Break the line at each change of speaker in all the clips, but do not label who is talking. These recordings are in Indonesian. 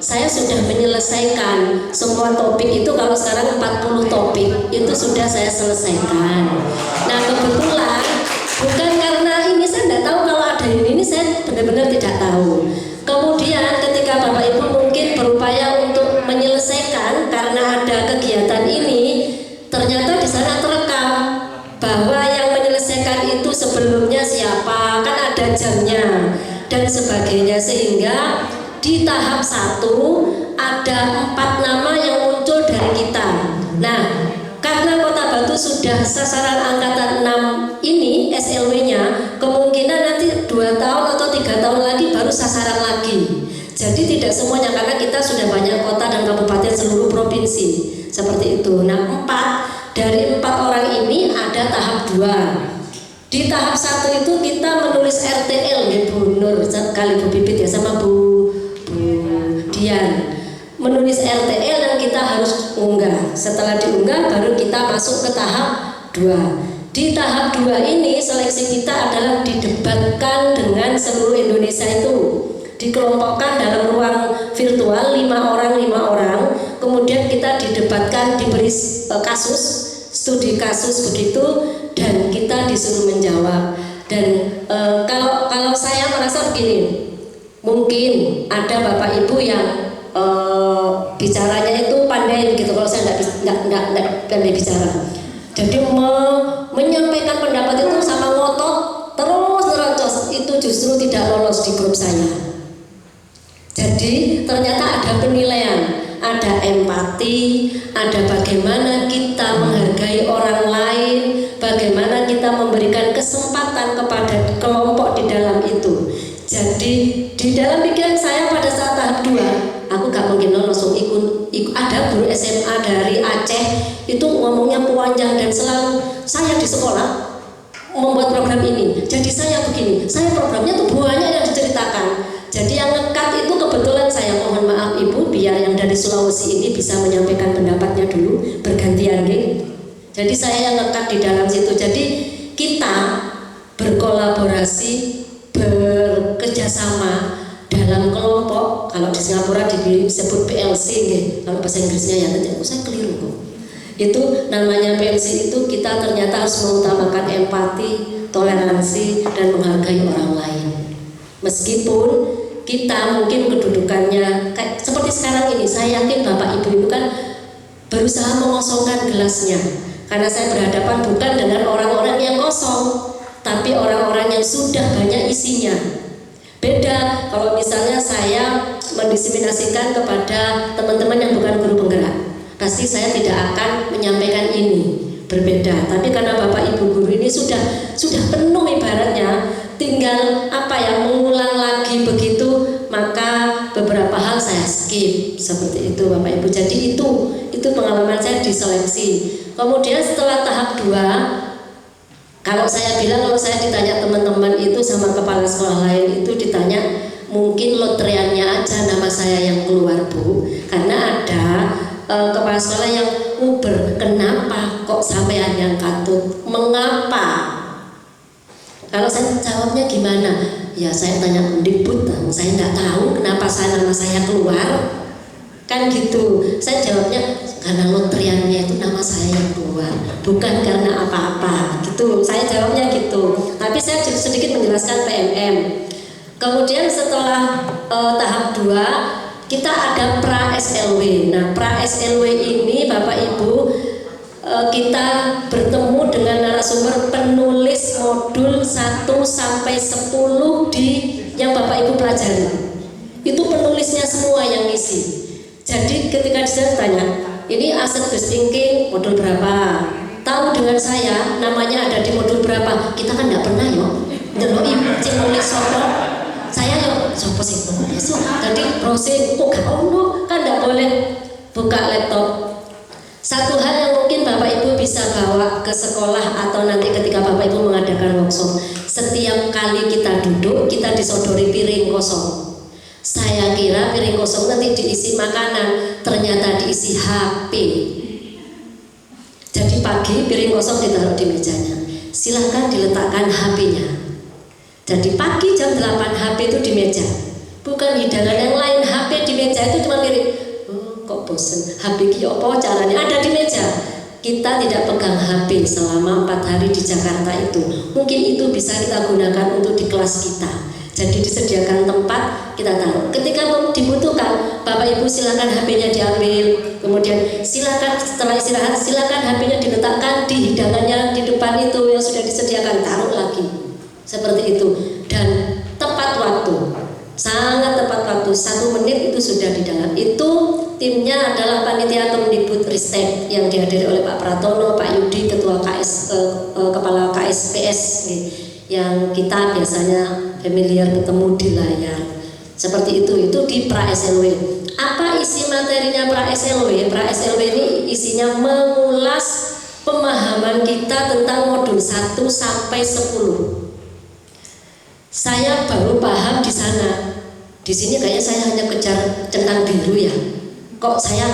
saya sudah menyelesaikan semua topik itu. Kalau sekarang 40 topik itu sudah saya selesaikan. Nah kebetulan bukan karena ini, saya tidak tahu kalau ada ini saya benar-benar tidak tahu. Kemudian ketika Bapak Ibu mungkin berupaya untuk menyelesaikan karena ada kegiatan ini, ternyata di sana terekam bahwa yang menyelesaikan itu sebelumnya siapa, kan ada jamnya dan sebagainya, sehingga di tahap 1 ada 4 nama yang muncul dari kita. Nah, karena Kota Batu sudah sasaran angkatan 6 ini SLW-nya, kemungkinan nanti 2 tahun atau 3 tahun lagi baru sasaran lagi. Jadi tidak semuanya, karena kita sudah banyak kota dan kabupaten seluruh provinsi seperti itu. Nah, 4 dari 4 orang ini ada tahap 2. Di tahap 1 itu kita menulis RTL ya Bu Nur, kali Bu Bibit ya sama Bu Dian. Menulis RTL dan kita harus unggah. Setelah diunggah baru kita masuk ke tahap 2. Di tahap 2 ini seleksi kita adalah didebatkan dengan seluruh Indonesia itu. Dikelompokkan dalam ruang virtual 5 orang. Kemudian kita didebatkan, diberi kasus, studi kasus begitu, dan kita disuruh menjawab. Dan kalau saya merasa begini, mungkin ada Bapak Ibu yang bicaranya itu pandai begitu. Kalau saya nggak pandai bicara, jadi menyampaikan pendapat itu sama ngotot terus nerocos, itu justru tidak lolos di grup saya. Jadi ternyata ada penilaian, ada empati, ada bagaimana kita menghargai orang lain, bagaimana kita memberikan kesempatan kepada kelompok di dalam itu. Jadi di dalam pikiran saya pada saat tahap 2, aku gak mungkin langsung ikut. Ada guru SMA dari Aceh itu ngomongnya panjang dan selalu saya di sekolah membuat program ini. Jadi saya begini, saya programnya tuh banyak yang diceritakan. Jadi yang ngekat itu kebetulan saya, mohon maaf Ibu, biar yang dari Sulawesi ini bisa menyampaikan pendapatnya dulu bergantian deh. Jadi saya yang ngekat di dalam situ. Jadi kita berkolaborasi, bekerjasama dalam kelompok. Kalau di Singapura disebut PLC, kalau bahasa Inggrisnya ya nanti saya keliru kok. Itu namanya PLC. Itu kita ternyata harus mengutamakan empati, toleransi, dan menghargai orang lain. Meskipun kita mungkin kedudukannya kayak seperti sekarang ini, saya yakin Bapak Ibu itu kan berusaha mengosongkan gelasnya, karena saya berhadapan bukan dengan orang-orang yang kosong, tapi orang-orang yang sudah banyak isinya. Beda kalau misalnya saya mendiseminasikan kepada teman-teman yang bukan guru penggerak, pasti saya tidak akan menyampaikan ini. Berbeda. Tapi karena Bapak Ibu guru ini sudah penuh ibaratnya, tinggal mengulang lagi begitu, maka beberapa hal saya skip seperti itu Bapak Ibu. Jadi itu pengalaman saya di seleksi. Kemudian setelah tahap 2, kalau saya ditanya teman-teman itu sama kepala sekolah lain itu ditanya, mungkin lotriannya aja nama saya yang keluar Bu, karena ada kepala sekolah yang kenapa kok sampean yang katut, mengapa? Kalau saya jawabnya gimana? Ya saya tanya Mendikbud, saya nggak tahu kenapa nama saya keluar, kan gitu. Saya jawabnya karena lotriannya itu nama saya yang keluar, bukan karena apa-apa gitu. Saya jawabnya gitu. Tapi saya sedikit menjelaskan PMM. Kemudian setelah tahap 2 kita ada pra SLW. Nah, pra SLW ini Bapak Ibu, kita bertemu dengan narasumber penulis modul 1 sampai 10 yang Bapak Ibu pelajari. Itu penulisnya semua yang ngisi. Jadi ketika saya tanya, ini Asset Based Thinking modul berapa? Tahu dengan saya namanya ada di modul berapa? Kita kan nggak pernah delok cek nulis sopo. Saya sopo sih nulis. Jadi browsing kan nggak boleh buka laptop. Satu hal yang mungkin Bapak Ibu bisa bawa ke sekolah atau nanti ketika Bapak Ibu mengadakan workshop, setiap kali kita duduk kita disodori piring kosong. Saya kira piring kosong nanti diisi makanan, ternyata diisi HP. Jadi pagi piring kosong ditaruh di mejanya, silahkan diletakkan HP-nya. Jadi pagi jam 8 HP itu di meja, bukan hidangan yang lain. HP di meja itu cuma kok bosen. HP ki apa caranya? Ada di meja. Kita tidak pegang HP selama 4 hari di Jakarta itu. Mungkin itu bisa kita gunakan untuk di kelas kita. Jadi disediakan tempat kita taruh. Ketika dibutuhkan, Bapak Ibu silakan HP-nya diambil. Kemudian silakan setelah istirahat silakan HP-nya diletakkan di hidangannya di depan itu yang sudah disediakan, taruh lagi. Seperti itu. Dan tepat waktu. Sangat tepat waktu, 1 menit itu sudah di dalam. Itu timnya adalah panitia Kemdikbud Ristek yang dihadiri oleh Pak Pratono, Pak Yudi, Ketua Kepala KSPS yang kita biasanya familiar ketemu di layar. Seperti itu di pra SLW. Apa isi materinya pra SLW? Pra SLW ini isinya mengulas pemahaman kita tentang modul 1 sampai 10. Saya baru paham di sana. Di sini kayaknya saya hanya kejar centang biru ya. Kok saya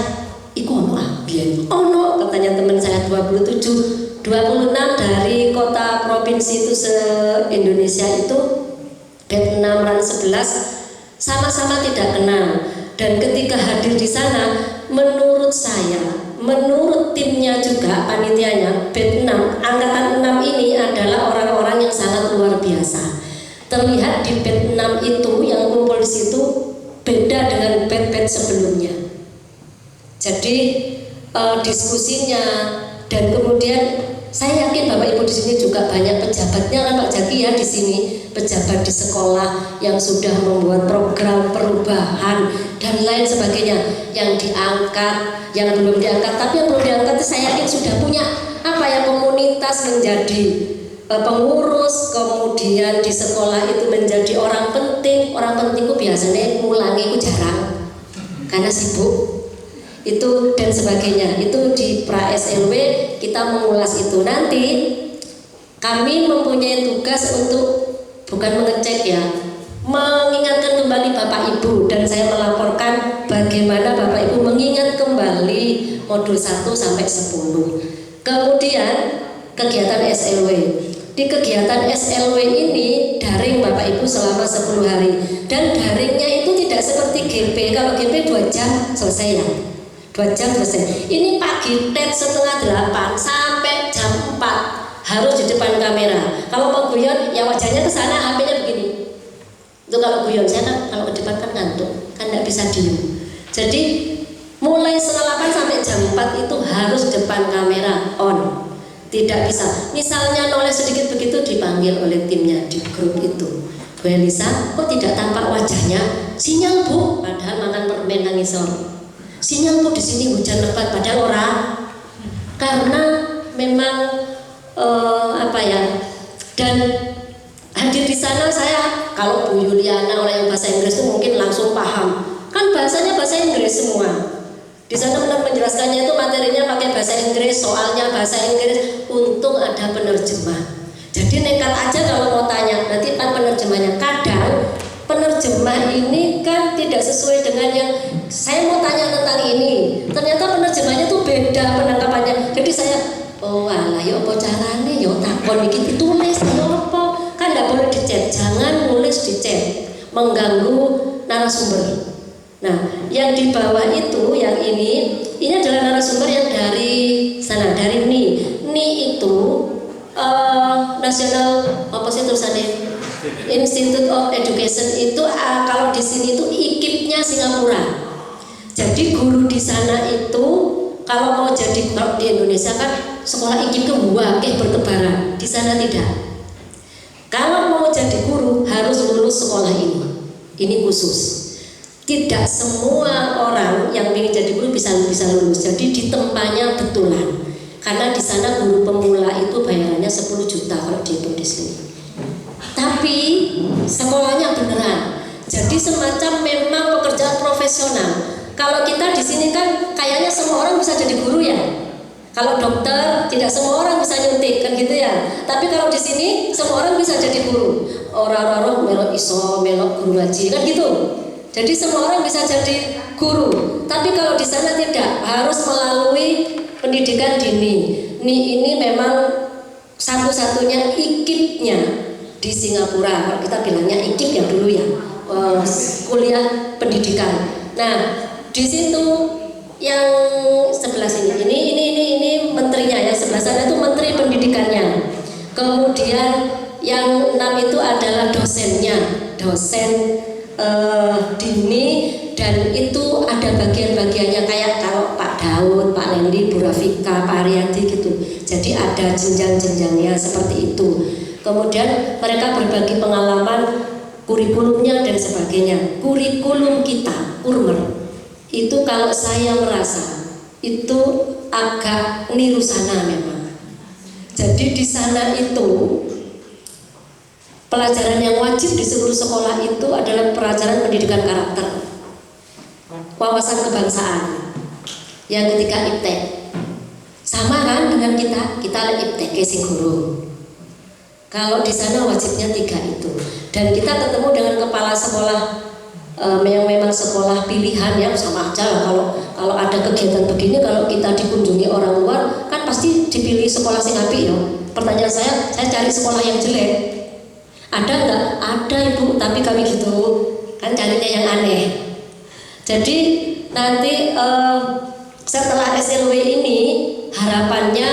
iku ono biyen. Ono katanya teman saya 26 dari kota provinsi itu se-Indonesia itu bed 6 ran 11 sama-sama tidak kenal. Dan ketika hadir di sana, menurut saya, menurut timnya juga panitianya bed 6 angkatan 6 ini adalah orang-orang yang sangat luar biasa. Terlihat di bed 6 itu yang kumpul di situ beda dengan bed-bed sebelumnya. Jadi diskusinya dan kemudian saya yakin Bapak Ibu di sini juga banyak pejabatnya kan Pak Jaki ya di sini, pejabat di sekolah yang sudah membuat program perubahan dan lain sebagainya yang diangkat, yang belum diangkat, tapi yang belum diangkat itu saya yakin sudah punya komunitas menjadi pengurus, kemudian di sekolah itu menjadi orang penting. Orang penting itu biasanya ngulangi itu jarang karena sibuk itu dan sebagainya. Itu di pra SLW kita mengulas itu. Nanti kami mempunyai tugas untuk bukan mengecek ya, mengingatkan kembali Bapak Ibu, dan saya melaporkan bagaimana Bapak Ibu mengingat kembali modul 1 sampai 10. Kemudian kegiatan SLW. Di kegiatan SLW ini daring Bapak Ibu selama 10 hari. Dan daringnya itu tidak seperti GP. Kalau GP 2 jam selesai ya, 2 jam selesai. Ini pagi tet setengah 8 sampai jam 4 harus di depan kamera. Kalau mau guyon ya wajahnya ke sana, HP-nya begini. Itu kalau guyon, saya kan kalau ke depan kan ngantuk, kan nggak bisa diem. Jadi mulai setengah 8 sampai jam 4 itu harus depan kamera on. Tidak bisa. Misalnya noleh sedikit begitu dipanggil oleh timnya di grup itu. Bu Elisa, kok tidak tampak wajahnya? Sinyal Bu, padahal makan permen nangisor. Sinyal Bu di sini hujan lebat, padahal orang. Karena memang dan hadir di sana saya, kalau Bu Yuliana oleh bahasa Inggris itu mungkin langsung paham. Kan bahasanya bahasa Inggris semua. Di sana benar menjelaskannya itu materinya pakai bahasa Inggris, soalnya bahasa Inggris, untung ada penerjemah. Jadi nekat aja kalau mau tanya, nanti kan penerjemahnya. Kadang penerjemah ini kan tidak sesuai dengan yang saya mau tanya tentang ini. Ternyata penerjemahnya tuh beda penangkapannya. Jadi saya, oh alah, ya apa caranya, ya takon iki ditulis, ya apa? Kan tidak boleh dicet, jangan nulis di chat, mengganggu narasumber. Nah, yang di bawah itu, yang ini adalah narasumber yang dari sana, dari NI itu National apa sih tulisannya? Institute of Education itu kalau di sini itu IKIP-nya Singapura. Jadi guru di sana itu kalau mau jadi guru di Indonesia kan sekolah IKIP itu bertebaran, di sana tidak. Kalau mau jadi guru harus lulus sekolah ini. Ini khusus. Tidak semua orang yang ingin jadi guru bisa lulus. Jadi ditempanya betulan. Karena di sana guru pemula itu bayarannya 10 juta kalau dihitung di sini. Tapi sekolahnya beneran. Jadi semacam memang pekerjaan profesional. Kalau kita di sini kan kayaknya semua orang bisa jadi guru ya. Kalau dokter tidak semua orang bisa nyuntik kan gitu ya. Tapi kalau di sini semua orang bisa jadi guru. Orang-orang melok iso, melok guru ngaji kan gitu. Jadi semua orang bisa jadi guru. Tapi kalau di sana tidak, harus melalui pendidikan dini. Ini memang satu-satunya IKIP-nya di Singapura. Kalau kita bilangnya IKIP ya dulu ya, kuliah pendidikan. Nah, di situ yang sebelah sini, ini menterinya, yang sebelah sana itu menteri pendidikannya. Kemudian yang 6 itu adalah dosennya, dosen dini, dan itu ada bagian-bagiannya kayak kalau Pak Daud, Pak Lendi, Bu Rafika, Pak Aryadi gitu. Jadi ada jenjang-jenjangnya seperti itu. Kemudian mereka berbagi pengalaman, kurikulumnya dan sebagainya. Kurikulum kita, Kurmer, itu kalau saya merasa itu agak niru sana memang. Jadi di sana itu pelajaran yang wajib di seluruh sekolah itu adalah pelajaran pendidikan karakter, wawasan kebangsaan. Yang ketiga IPTEK. Sama kan dengan kita IPTEK sing guru. Kalau di sana wajibnya 3 itu. Dan kita ketemu dengan kepala sekolah yang memang sekolah pilihan, ya sama aja lah. Kalau ada kegiatan begini, kalau kita dikunjungi orang luar kan pasti dipilih sekolah sing apik ya. Pertanyaan saya cari sekolah yang jelek. Ada nggak? Ada Ibu, tapi kami gitu kan carinya yang aneh. Jadi nanti setelah SLW ini harapannya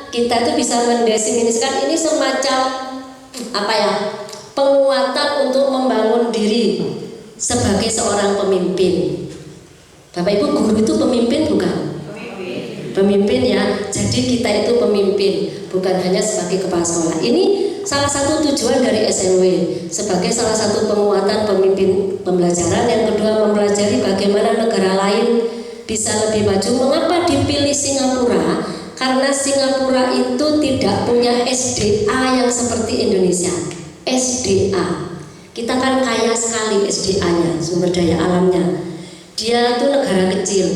kita itu bisa mendefinisikan ini semacam apa ya, penguatan untuk membangun diri sebagai seorang pemimpin. Bapak Ibu, guru itu pemimpin bukan? Pemimpin ya. Jadi kita itu pemimpin, bukan hanya sebagai kepala sekolah. Ini salah satu tujuan dari SLW, sebagai salah satu penguatan pemimpin pembelajaran. Yang kedua, mempelajari bagaimana negara lain bisa lebih maju. Mengapa dipilih Singapura? Karena Singapura itu tidak punya SDA yang seperti Indonesia. SDA, kita kan kaya sekali SDA-nya, sumber daya alamnya. Dia itu negara kecil,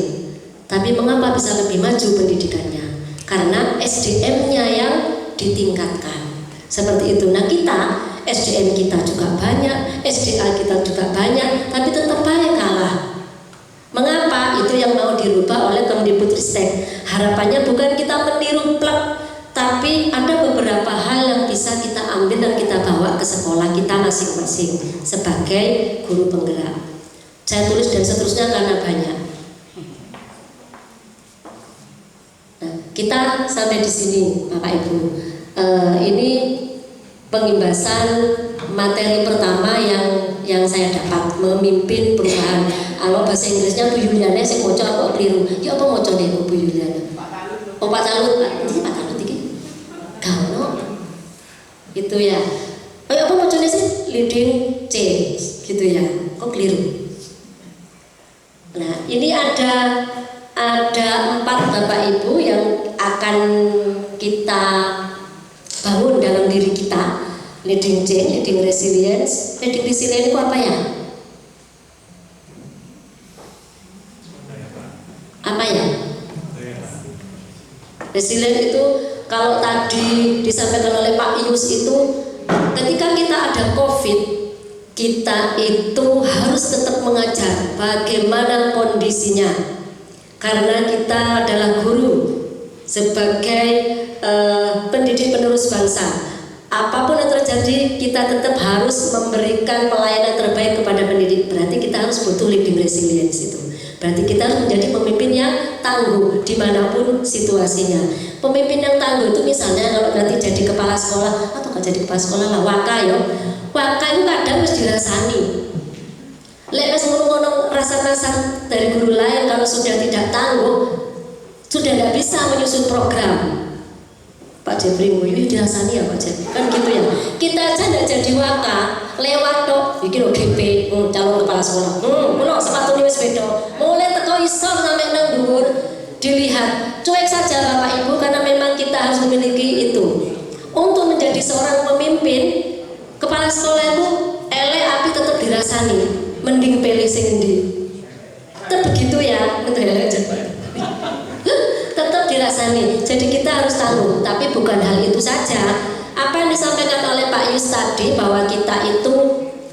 tapi mengapa bisa lebih maju pendidikannya? Karena SDM-nya yang ditingkatkan. Seperti itu. Nah, kita SDM kita juga banyak, SDA kita juga banyak, tapi tetap baik kalah. Mengapa? Itu yang mau dirubah oleh Kemdikbudristek. Harapannya bukan kita meniru plek, tapi ada beberapa hal yang bisa kita ambil dan kita bawa ke sekolah kita masing-masing sebagai guru penggerak. Saya tulis dan seterusnya karena banyak. Nah, kita sampai di sini, Bapak Ibu. Ini pengimbasan materi pertama yang saya dapat, memimpin perubahan. Kalau bahasa Inggrisnya Bu Yuliana, saya moco apa keliru? Ya apa moco deh Bu Yuliana? Oh Pak Talut, ini Pak Talut ini. Gano, itu ya. Oh apa mocone sih? Leading change, gitu ya. Kok keliru? Nah ini ada 4 Bapak Ibu yang akan kita bangun dalam diri kita. Leading change, leading resilience. Leading resilience itu apa ya? Apa ya? Resilient itu kalau tadi disampaikan oleh Pak Ius itu, ketika kita ada COVID, kita itu harus tetap mengajar bagaimana kondisinya, karena kita adalah guru sebagai pendidik penerus bangsa. Apapun yang terjadi, kita tetap harus memberikan pelayanan terbaik kepada pendidik. Berarti kita harus butuh leading resilience itu. Berarti kita harus menjadi pemimpin yang tangguh dimanapun situasinya. Pemimpin yang tangguh itu misalnya kalau nanti jadi kepala sekolah, atau gak jadi kepala sekolah lah, waka ya. Waka itu kadang harus dirasani. Lek wis ngono rasa-rasa dari guru lain, kalau sudah tidak tangguh, sudah tidak bisa menyusun program. Pak Jepri nguyu dirasani ya Pak Jepri, kan gitu ya. Kita aja tidak jadi waka, lewat dok, bikin ODP, calon kepala sekolah. Kulo sepatu wis beda. Mulai teko iso sampai nang dhuwur dilihat. Cuek saja Bapak Ibu, karena memang kita harus memiliki itu. Untuk menjadi seorang pemimpin, kepala sekolah itu elek api tetap dirasani, mending pilih sing endi. Tetap begitu ya, tetap dirasani. Jadi kita harus tahu, tapi bukan hal itu saja. Apa yang disampaikan oleh Pak Yus tadi, bahwa kita itu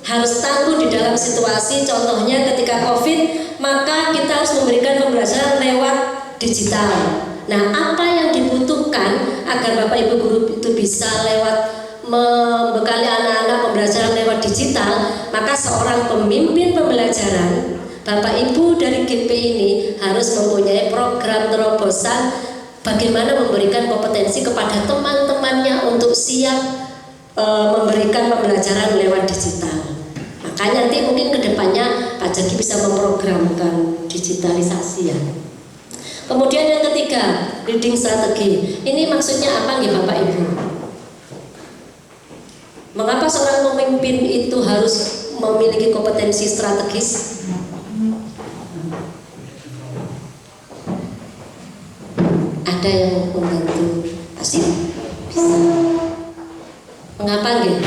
harus tangguh di dalam situasi, contohnya ketika COVID, maka kita harus memberikan pembelajaran lewat digital. Nah, apa yang dibutuhkan agar Bapak Ibu guru itu bisa lewat membekali anak-anak pembelajaran lewat digital, maka seorang pemimpin pembelajaran, Bapak Ibu dari GP ini harus mempunyai program terobosan bagaimana memberikan kompetensi kepada teman-temannya untuk siap memberikan pembelajaran lewat digital. Makanya nanti mungkin kedepannya Pak Jaki bisa memprogramkan digitalisasi ya. Kemudian yang ketiga, leading strategi. Ini maksudnya apa nih Bapak Ibu? Mengapa seorang pemimpin itu harus memiliki kompetensi strategis? Ada yang membantu pasti bisa. Mengapa gitu?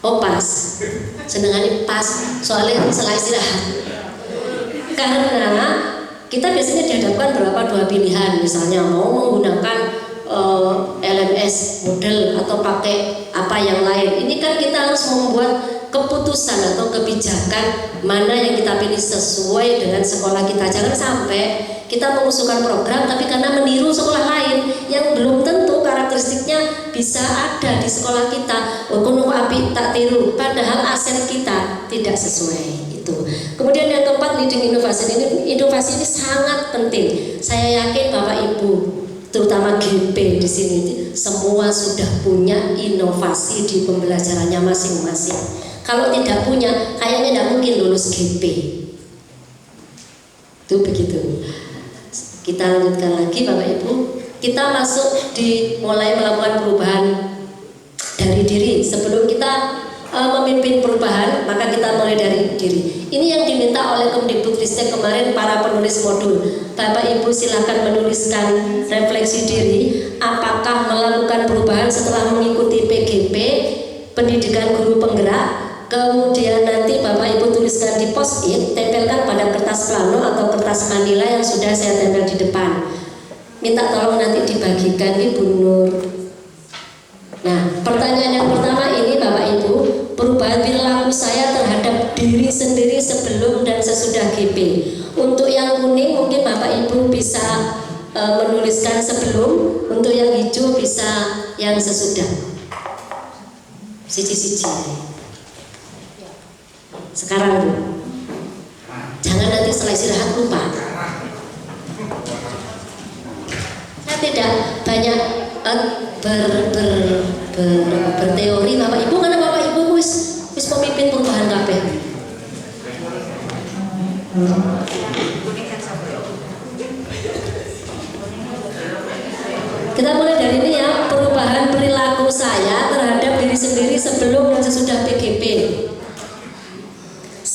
Oh pas, senengannya pas, soalnya setelah istirahat. Karena kita biasanya dihadapkan dua pilihan, misalnya mau menggunakan LMS model atau pakai apa yang lain. Ini kan kita harus membuat keputusan atau kebijakan mana yang kita pilih sesuai dengan sekolah kita. Jangan sampai kita mengusulkan program tapi karena meniru sekolah lain yang belum tentu karakteristiknya bisa ada di sekolah kita. Kuno api tak tiru, padahal aset kita tidak sesuai itu. Kemudian yang keempat, leading inovasi. Inovasi ini sangat penting. Saya yakin Bapak Ibu, terutama GP di sini semua sudah punya inovasi di pembelajarannya masing-masing. Kalau tidak punya, kayaknya tidak mungkin lulus GP. Itu begitu. Kita lanjutkan lagi Bapak Ibu. Kita masuk mulai melakukan perubahan dari diri. Sebelum kita memimpin perubahan, maka kita mulai dari diri. Ini yang diminta oleh Kemdikbudristek kemarin para penulis modul. Bapak Ibu silakan menuliskan refleksi diri. Apakah melakukan perubahan setelah mengikuti PGP, pendidikan guru penggerak? Kemudian nanti Bapak Ibu tuliskan di post-it, tempelkan pada kertas plano atau kertas manila yang sudah saya tempel di depan. Minta tolong nanti dibagikan Ibu Nur. Nah, pertanyaan yang pertama ini Bapak Ibu, perubahan perilaku saya terhadap diri sendiri sebelum dan sesudah GP. Untuk yang kuning mungkin Bapak Ibu bisa menuliskan sebelum, untuk yang hijau bisa yang sesudah. Siji-siji. Sekarang Bu, jangan nanti setelah istirahat lupa. Saya tidak banyak berteori Bapak Ibu, karena Bapak Ibu wis pemimpin perubahan kabeh. Kita mulai dari ini ya, perubahan perilaku saya terhadap diri sendiri sebelum dan sesudah PGP.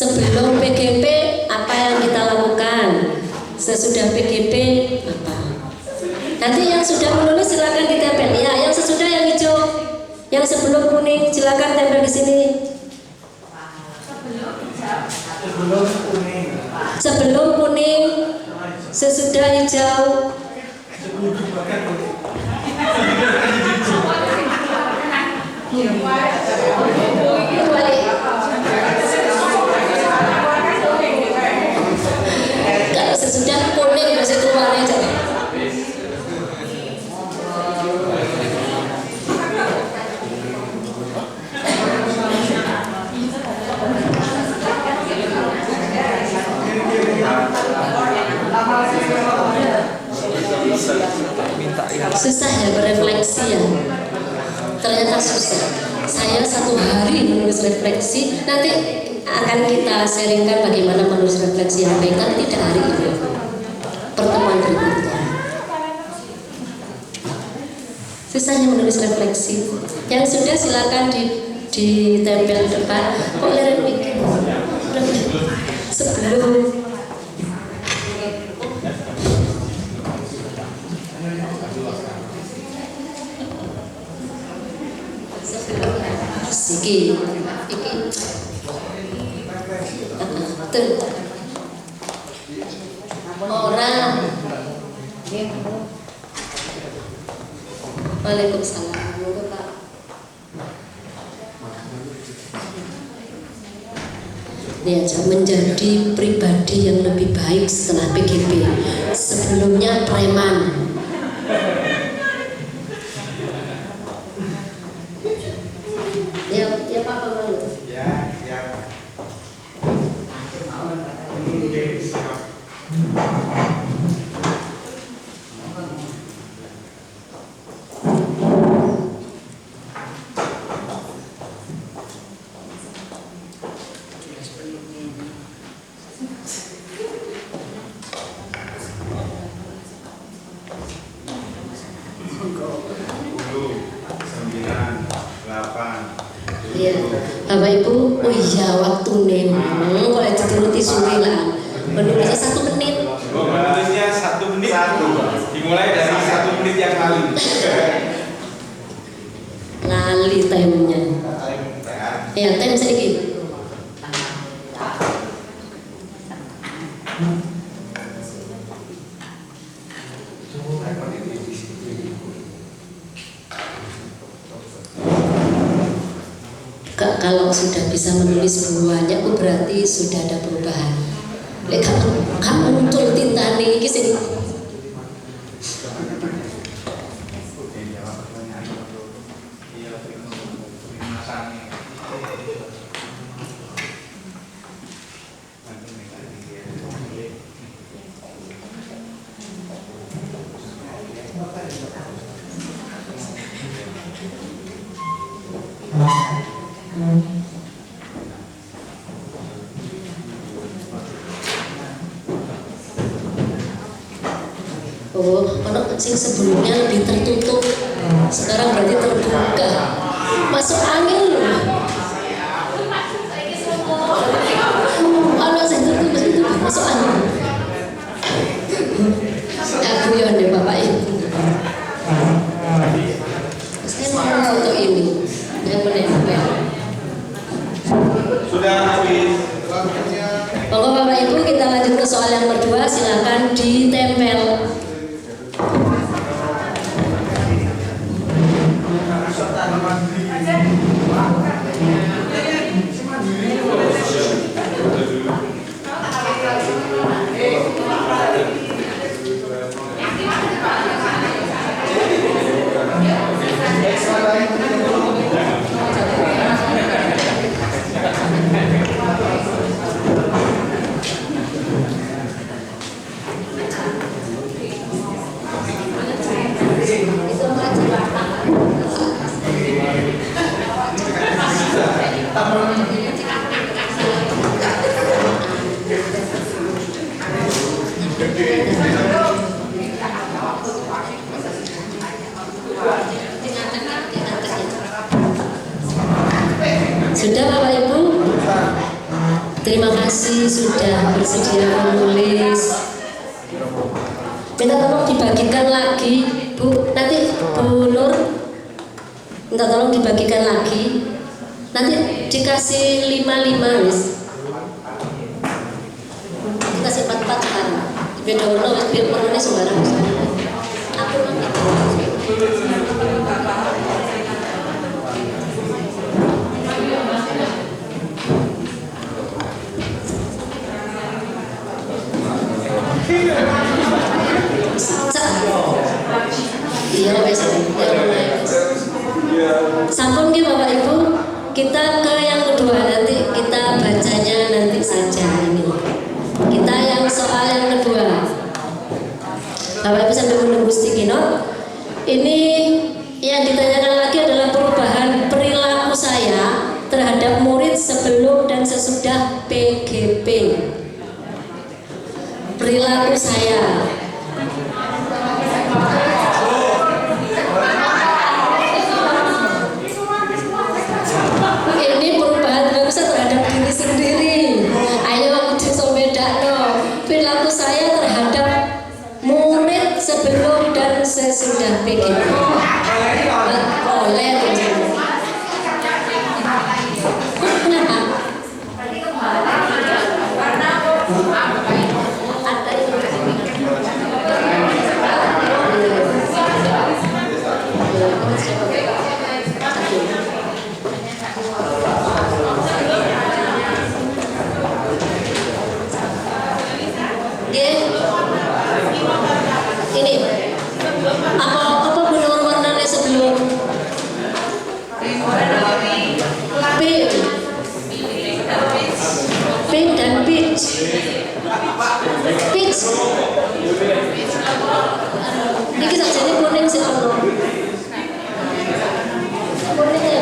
Sebelum PGP apa yang kita lakukan? Sesudah PGP apa? Nanti yang sudah menulis silakan ditempel ya. Yang sesudah yang hijau, yang sebelum kuning silakan tempel di sini. Sebelum kuning, sesudah hijau. Kalau sesudah kuning masih keluar aja. Susah ya berefleksi ya. Ternyata susah. Saya 1 hari menulis refleksi. Nanti akan kita sharingkan bagaimana menulis refleksi yang baik, tapi tidak hari ini. Pertemuan berikutnya. Susahnya menulis refleksi. Yang sudah silakan ditempel depan. Kok leren mikir? Sebelum iki orang. Waalaikumsalam. Diajak menjadi pribadi yang lebih baik setelah PGP. Sebelumnya preman. Ya Bapak Ibu, oh iya waktu nih, kalau dituruti suwi lah. Menulisnya 1 menit.
Menulisnya 1 menit. Dimulai dari 1 menit yang lalu.
Lali timenya. Ya, time sedikit. Kalau sudah bisa menulis banyak, berarti sudah ada perubahan. Lek kamu muncul tinta nih, sing sing sebelumnya lebih tertutup, sekarang berarti terbuka, masuk angin loh. Kalau saya tertutup itu masuk angin. Aku ya deh Bapak Ibu. Saya mau foto ini yang menempel.
Sudah habis.
Pokok Bapak Ibu, kita lanjut ke soal yang kedua. Silakan ditempel. Sudah Bapak Ibu? Terima kasih sudah bersedia menulis. Minta tolong dibagikan lagi, Bu. Nanti Bu Nur minta tolong dibagikan lagi. Nanti dikasih 5 wis. Dikasih 4 sekarang. Beda ono wis biar perlunya sembarang. Aku nanti. Iya, wes. Sampun nggih Bapak Ibu, kita ke yang kedua, nanti kita bacanya nanti saja ini. Kita yang soal yang kedua. Bapak Ibu sambil menunggu sticky note. Ini yang ditanyakan lagi adalah perubahan perilaku saya terhadap murid sebelum dan sesudah PGP. Perilaku saya. Ini perubahan perilaku saya terhadap diri sendiri. Ayo disomedakno. Perilaku saya terhadap murid sebelum dan sesudah PGP. Oleh ini apa benar warnanya sebelum pink dan peach ini saja ini kuning sih kuning ya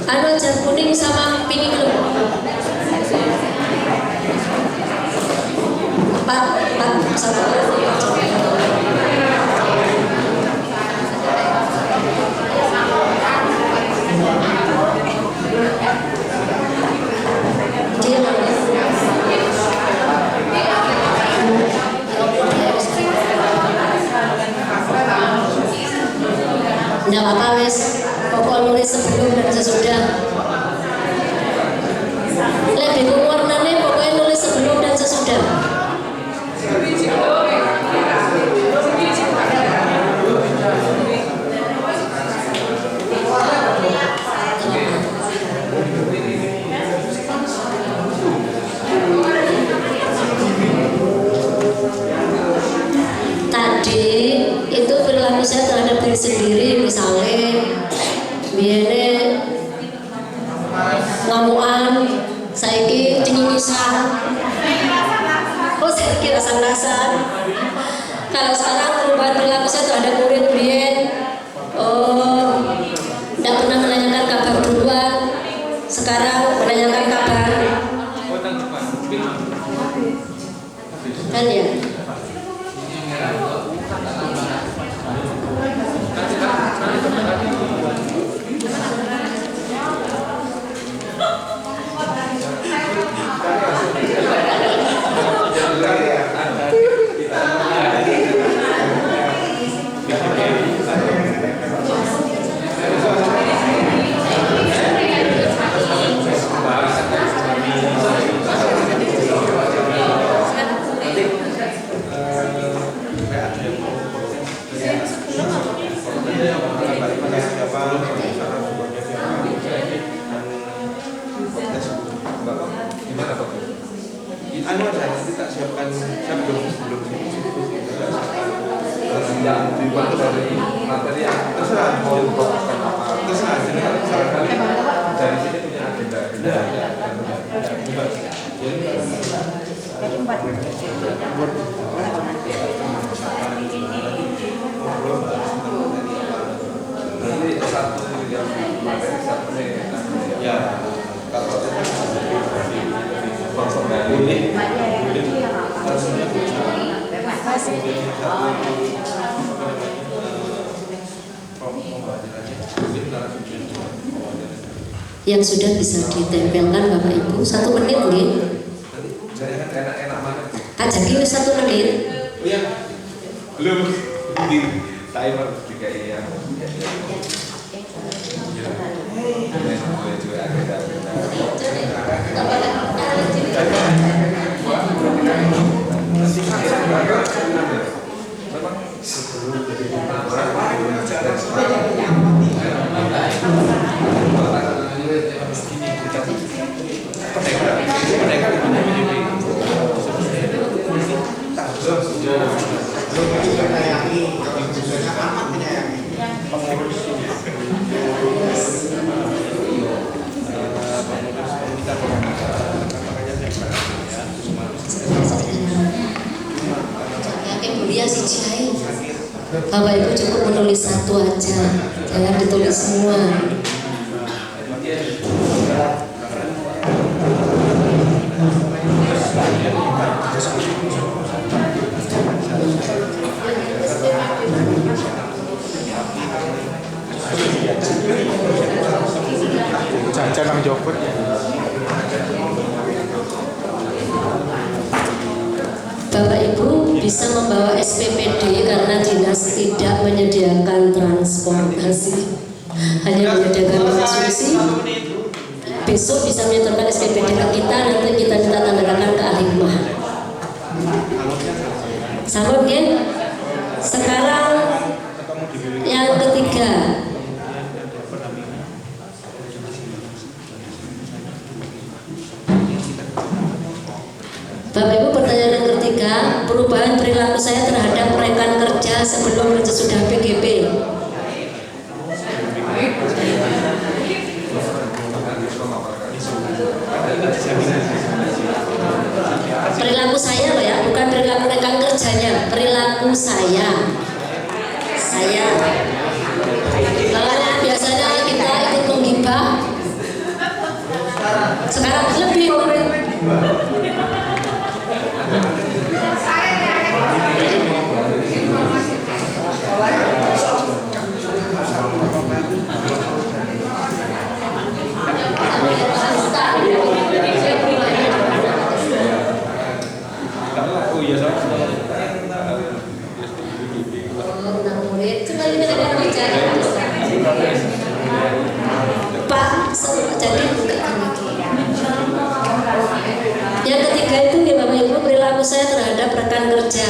anu jan kuning sama pink itu empat satu Nggak apa-apa wes, pokoknya nulis sebelum dan sesudah. Lek bingung warnanya pokoknya nulis sebelum dan sesudah. Tadi itu perilaku saya terhadap diri sendiri, misalnya biasanya ngamuan, saiki cengisan, oh saya kira rasa-rasan. Kalau sekarang perubahan perilaku saya terhadap murid biyen, oh tidak pernah menanyakan kabar duluan, sekarang menanyakan kabar, kan ya?
Anu ada nanti tak siapkan, saya belum yang dibuat dari materi yang terserah mau dibawakan apa terserah, jadi barangkali dari sini punya agenda nanti satu yang materi satu ya kalau ini
yang sudah bisa ditempelkan Bapak Ibu 1 menit nggih. Ajak wis 1 menit.
Iya. Belum di timer juga ya.
Bapak Ibu cukup menulis 1 aja, jangan ditulis semua.
Jangan nang jopet.
Bapak Ibu bisa membawa SPPD karena dinas tidak menyediakan transportasi, hanya menyediakan konsumsi. Besok bisa menyetorkan SPPD ke kita, nanti kita minta tanda tangan ke ahli rumah. Sama kan? Sekarang yang ketiga, Bapak Ibu, pertanyaan yang ketiga, perubahan perilaku saya terhadap rekan kerja sebelum dan sesudah PGP. Perilaku saya loh ya, bukan perilaku rekan kerjanya, perilaku saya. Kalau biasanya kita ikut menggibah, sekarang lebih murid, cuma ini bicara Pak, jadi bukan lagi. Yang ketiga itu ya Bapak Ibu, perilaku saya terhadap rekan kerja.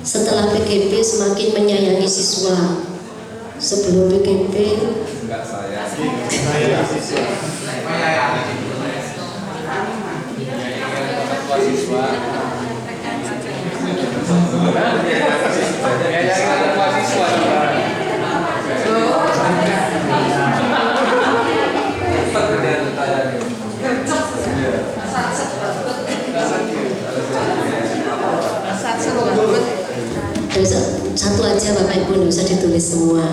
Setelah PGP semakin menyayangi siswa. Sebelum PGP
enggak saya siswa siswa
satu aja Bapak Ibu, nggak usah ditulis semua.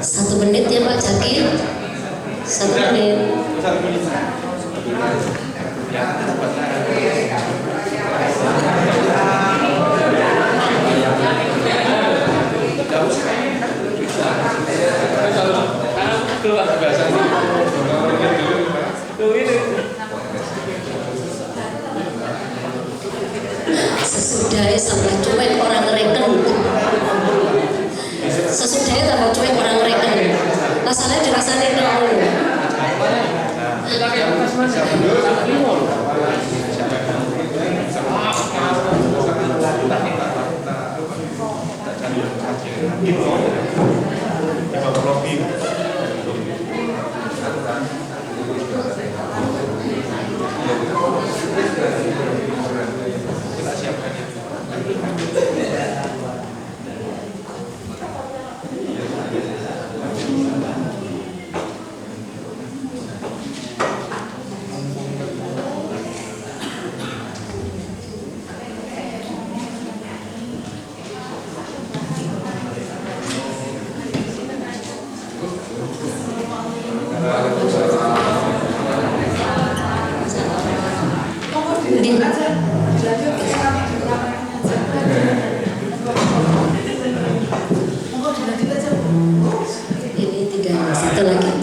Satu menit ya Pak Jaki. 1 menit. Sesudahnya tambah cuek orang reken. Sesudahnya tambah cuek orang reken. Masalahnya dirasain dong.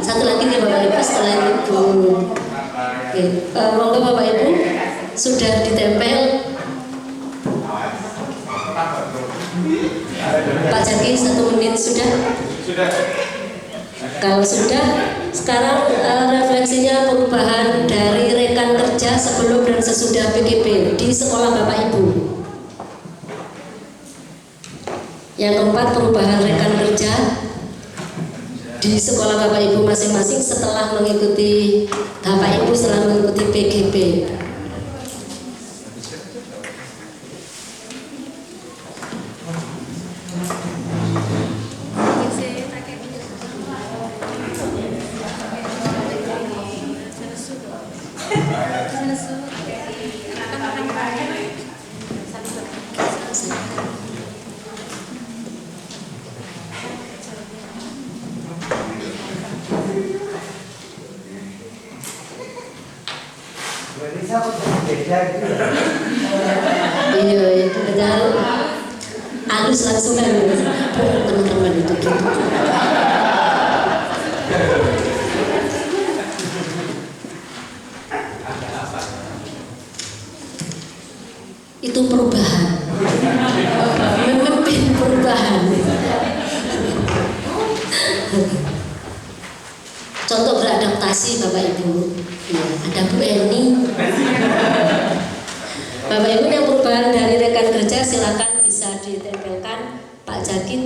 Satu lagi nih Bapak Ibu, setelah itu monggo Bapak Ibu, sudah ditempel Pak Jaki 1 menit sudah? Kalau sudah, sekarang refleksinya perubahan dari rekan kerja sebelum dan sesudah PGP di sekolah Bapak Ibu. Yang keempat, perubahan rekan kerja di sekolah Bapak Ibu masing-masing setelah mengikuti Bapak Ibu setelah mengikuti PGP. Iya, itu benar. Halus langsung kan teman-teman itu gitu. Itu perubahan. Memimpin perubahan. Contoh beradaptasi Bapak Ibu. Ya, ada Bu Eni. Bapak Ibu yang perubahan dari rekan kerja silakan bisa ditempelkan. Pak Jaki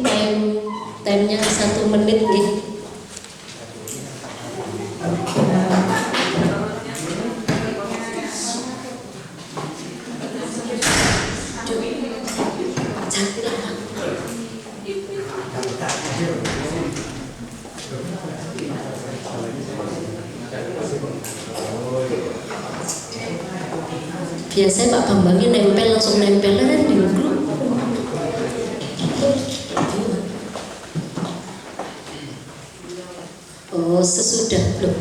timenya 1 menit nih. Jaki Biasanya Pak Bambangnya nempel, langsung nempel kan di grup. Oh, sesudah loh.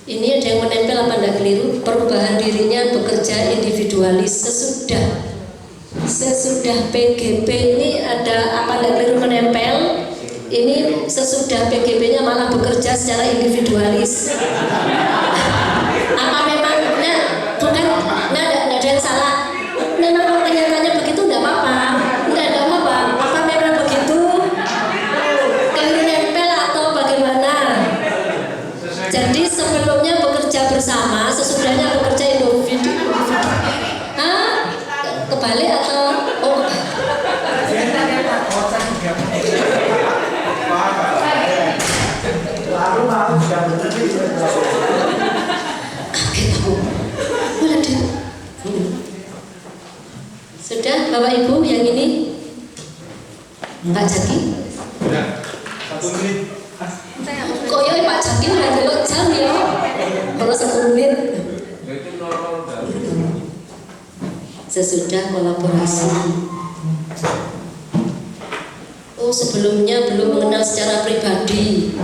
Ini ada yang menempel apa enggak keliru? Perubahan dirinya bekerja individualis sesudah PGB ini ada apa enggak keliru menempel? Ini sesudah PGB-nya malah bekerja secara individualis. Apa memangnya bukan? Nggak ada yang salah. Memang kenyataannya begitu enggak apa-apa. Enggak apa-apa. Apa memang begitu? Keliru nempel atau bagaimana? Jadi sebelumnya bekerja bersama, sesudahnya bekerja individu. Hah? Kebalik atau? Oh. Kaget aku. Waduh. Sudah Bapak Ibu yang ini? Pak Jaki?
Sudah. 1 menit.
Kok ya Pak Jaki udah delok jam ya? Kalau 1 menit.
Itu normal udah.
Sesudah kolaborasi. Oh, sebelumnya belum mengenal secara pribadi.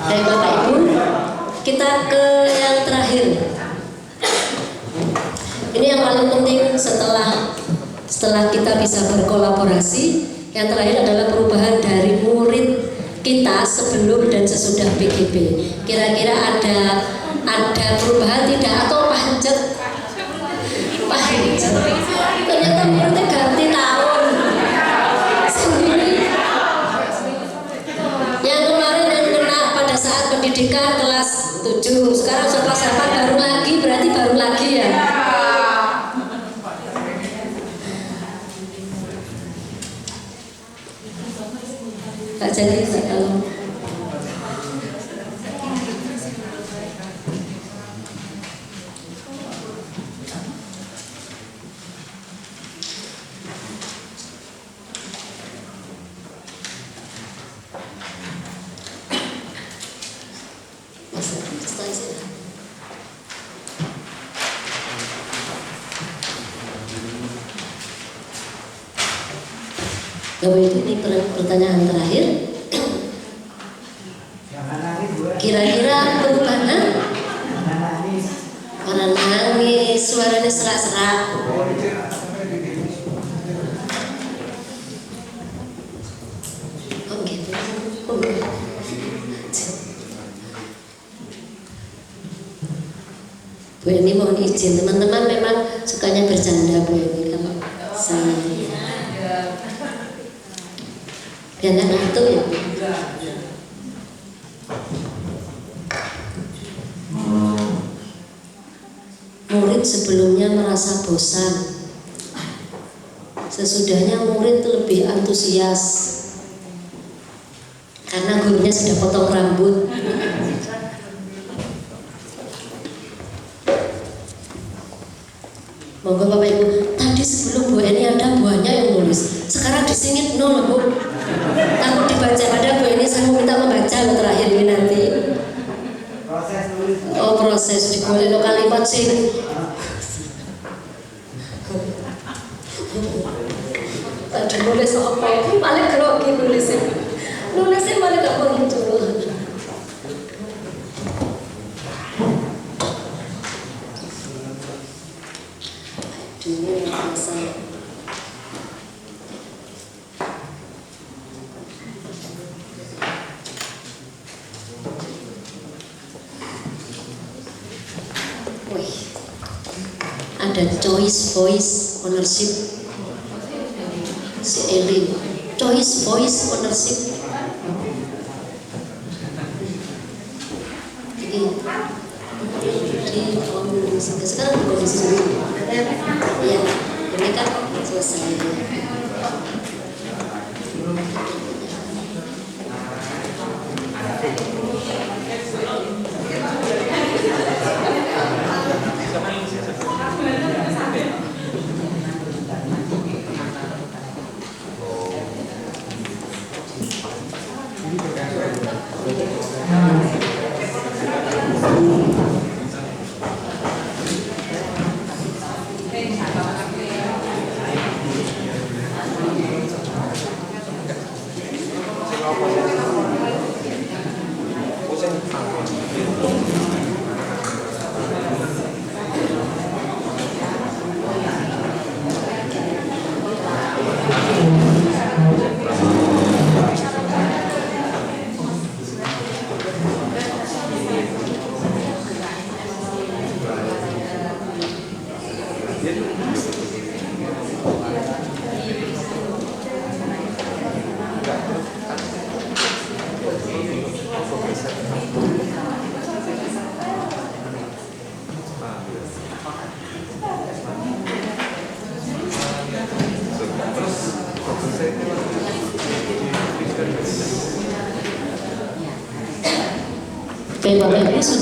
Baik Bapak Ibu, kita ke yang terakhir. Ini yang paling penting setelah kita bisa berkolaborasi. Yang terakhir adalah perubahan dari murid kita sebelum dan sesudah PGB. Kira-kira ada perubahan tidak atau pancet? Ternyata muridnya ganti tahun. Yang kemarin yang kena pada saat pendidikan kelas 7, sekarang sudah kelas 8 baru lagi, berarti baru lagi ya. Tak jadi kalau Bapak Ibu, ini pertanyaan terakhir. Kira-kira perubahan? Orang nangis, suaranya serak-serak. Oh gitu. Bu ini mohon izin, teman-teman memang sukanya bercanda Bu ini kalau saya. Biar nggak ngantuk ya. Murid sebelumnya merasa bosan, sesudahnya murid lebih antusias karena gurunya sudah potong rambut. Monggo Bapak Ibu, tadi sebelum Bu Eni ada buahnya yang nulis, sekarang disingit nol Bu. Takut dibaca, pada Bu Eni saya mau minta membaca lo terakhir ini nanti. Oh proses digolek no kalimat sing tadi nulis apa? Paling grogi nulisnya paling gak begitu. Ini masalah. Ada choice voice ownership. Si Elin, choice voice ownership. Jadi sekarang di kondisi dulu. Ya, ini kan selesai. Bapak Ibu sudah